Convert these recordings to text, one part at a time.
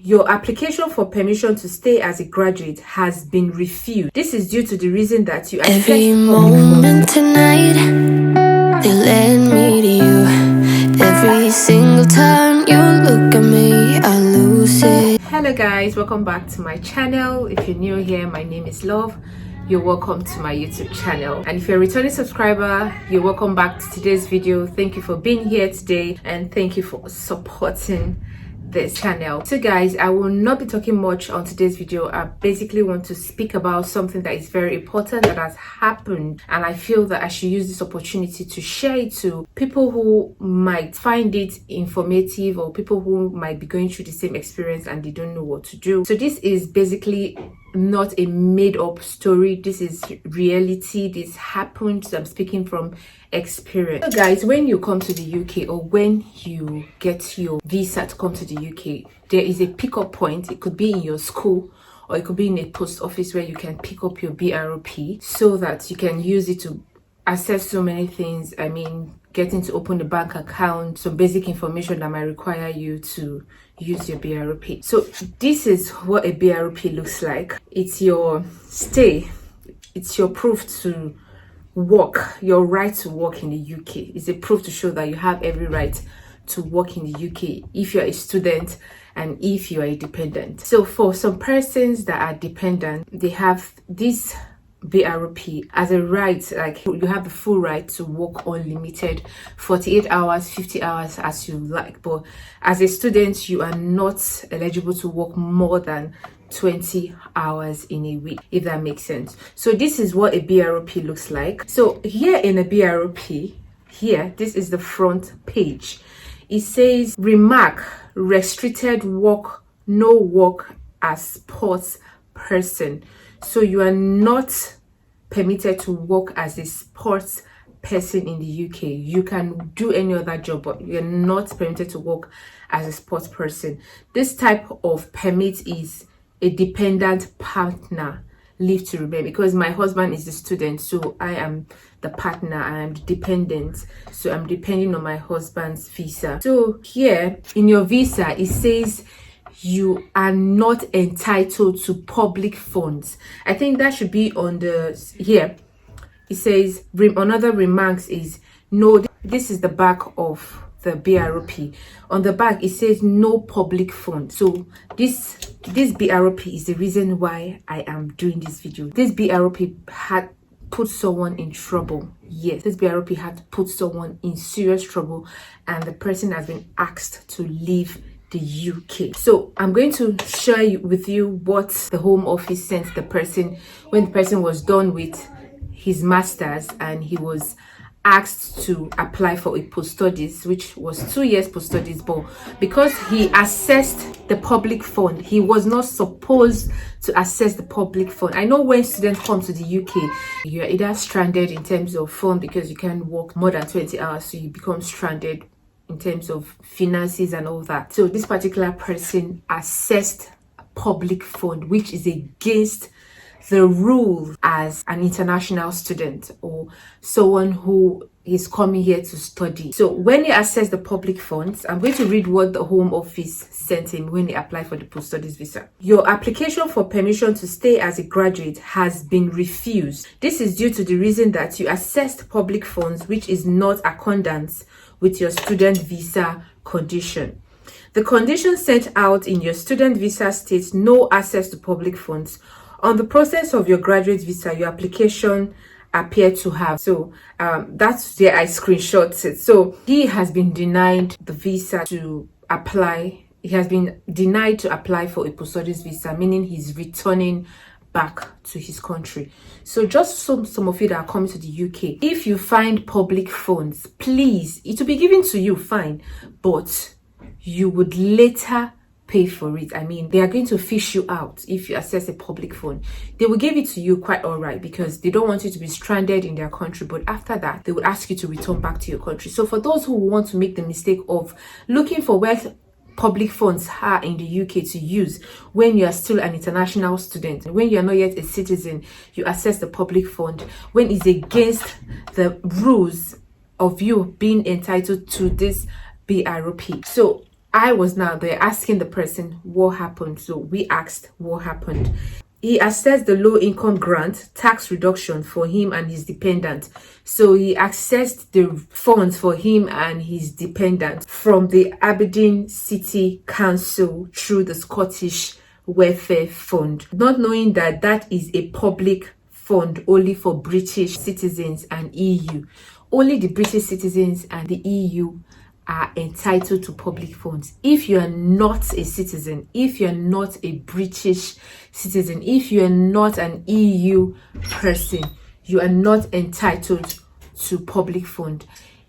Your application for permission to stay as a graduate has been refused. This is due to the reason that you access every moment tonight. They led me to you. Every single time you look at me, I lose it. Hello guys, welcome back to my channel. If you're new here, my name is Love. You're welcome to my YouTube channel, and if you're a returning subscriber, you're welcome back to today's video. Thank you for being here today, and thank you for supporting this channel. So guys, I will not be talking much on today's video. I basically want to speak about something that is very important that has happened, and I feel that I should use this opportunity to share it to people who might find it informative, or people who might be going through the same experience and they don't know what to do. So this is basically not a made-up story. This is reality. This happened. So I'm speaking from experience. So guys, when you come to the UK, or when you get your visa to come to the UK, there is a pickup point. It could be in your school, or it could be in a post office where you can pick up your BRP so that you can use it to access so many things. I mean, getting to open the bank account, some basic information that might require you to use your BRP. So this is what a BRP looks like. It's your stay. It's your proof to work, your right to work in the UK. It's a proof to show that you have every right to work in the UK if you're a student and if you are a dependent. So for some persons that are dependent, they have this BRP as a right, like you have the full right to work unlimited, 48 hours, 50 hours as you like. But as a student, you are not eligible to work more than 20 hours in a week, if that makes sense. So this is what a BRP looks like. So here in a BRP, here, this is the front page. It says, remark, restricted work, no work as sports person. So you are not permitted to work as a sports person in the UK. You can do any other job, but you're not permitted to work as a sports person. This type of permit is a dependent partner leave to remain, because my husband is the student, so I am the partner, I am the dependent, so I'm depending on my husband's visa. So here in your visa, it says you are not entitled to public funds. I think that should be on the here. It says another remarks is no. This is the back of the BRP. On the back it says no public fund. So this BRP is the reason why I am doing this video. This BRP had put someone in trouble. Yes, this BRP had put someone in serious trouble, and the person has been asked to leave the UK. So I'm going to share with you what the Home Office sent the person when the person was done with his masters and he was asked to apply for a post-studies, which was 2 years post-studies, but because he assessed the public fund, he was not supposed to assess the public fund. I know when students come to the UK, you're either stranded in terms of fund because you can't work more than 20 hours, so you become stranded in terms of finances and all that. So this particular person assessed public fund, which is against the rule as an international student or someone who is coming here to study. So when he assessed the public funds, I'm going to read what the Home Office sent him when he applied for the post-studies visa. Your application for permission to stay as a graduate has been refused. This is due to the reason that you assessed public funds, which is not accordance with your student visa condition. The condition set out in your student visa states no access to public funds. On the process of your graduate visa, your application appeared to have. So that's there, I screenshot it. So he has been denied the visa to apply. He has been denied to apply for a post-studies visa, meaning he's returning back to his country. So just some of you that are coming to the UK, if you find public funds, please, it will be given to you, fine, but you would later pay for it. I mean, they are going to fish you out if you access a public fund. They will give it to you quite all right, because they don't want you to be stranded in their country, but after that they will ask you to return back to your country. So for those who want to make the mistake of looking for where public funds are in the UK to use when you are still an international student, when you are not yet a citizen, you access the public fund when it's against the rules of you being entitled to this BRP. So I was now there asking the person what happened. So we asked what happened. He accessed the low income grant tax reduction for him and his dependent. So he accessed the funds for him and his dependent from the Aberdeen City Council through the Scottish Welfare Fund, not knowing that that is a public fund only for British citizens and EU. Only the British citizens and the EU are entitled to public funds. If you are not a citizen, if you're not a British citizen, if you are not an EU person, you are not entitled to public fund.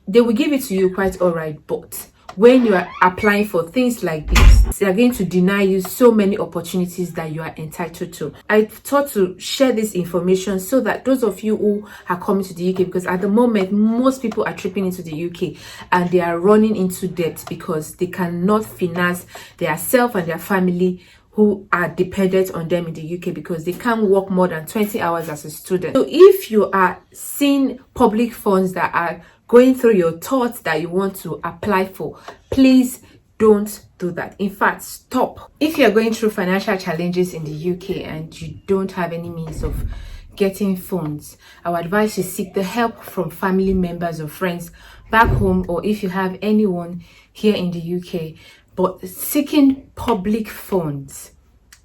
They will give it to you quite all right, but when you are applying for things like this, they are going to deny you so many opportunities that you are entitled to. I thought to share this information so that those of you who are coming to the UK, because at the moment most people are tripping into the UK and they are running into debt because they cannot finance their self and their family who are dependent on them in the UK, because they can't work more than 20 hours as a student. So if you are seeing public funds that are going through your thoughts that you want to apply for, please don't do that. In fact, stop. If you're going through financial challenges in the UK and you don't have any means of getting funds, I would advise you seek the help from family members or friends back home, or if you have anyone here in the UK. But seeking public funds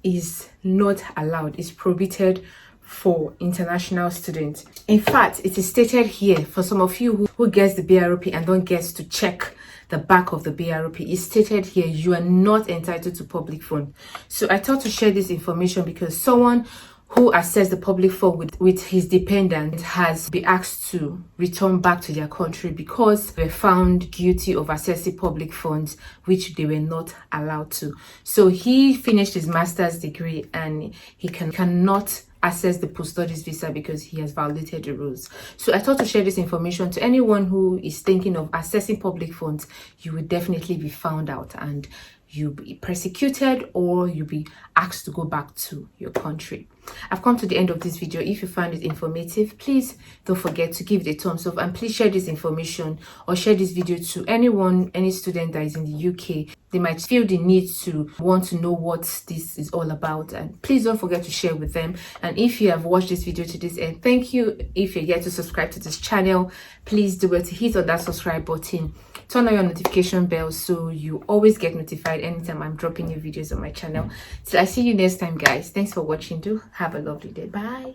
is not allowed. It's prohibited for international students. In fact, it is stated here for some of you who gets the BRP and don't get to check the back of the BRP. It's stated here you are not entitled to public fund. So I thought to share this information because someone who accessed the public fund with his dependent has been asked to return back to their country because they were found guilty of accessing public funds, which they were not allowed to. So he finished his master's degree and he cannot access the post-studies visa because he has violated the rules. So I thought to share this information to anyone who is thinking of accessing public funds. You will definitely be found out and you'll be persecuted or you'll be asked to go back to your country. I've come to the end of this video. If you found it informative, please don't forget to give it a thumbs up and please share this information or share this video to anyone, any student that is in the UK. They might feel the need to want to know what this is all about, and please don't forget to share with them. And if you have watched this video to this end, thank you. If you're yet to subscribe to this channel, please do it to hit on that subscribe button, turn on your notification bell so you always get notified anytime I'm dropping new videos on my channel. So I see you next time, guys. Thanks for watching. Do have a lovely day. Bye.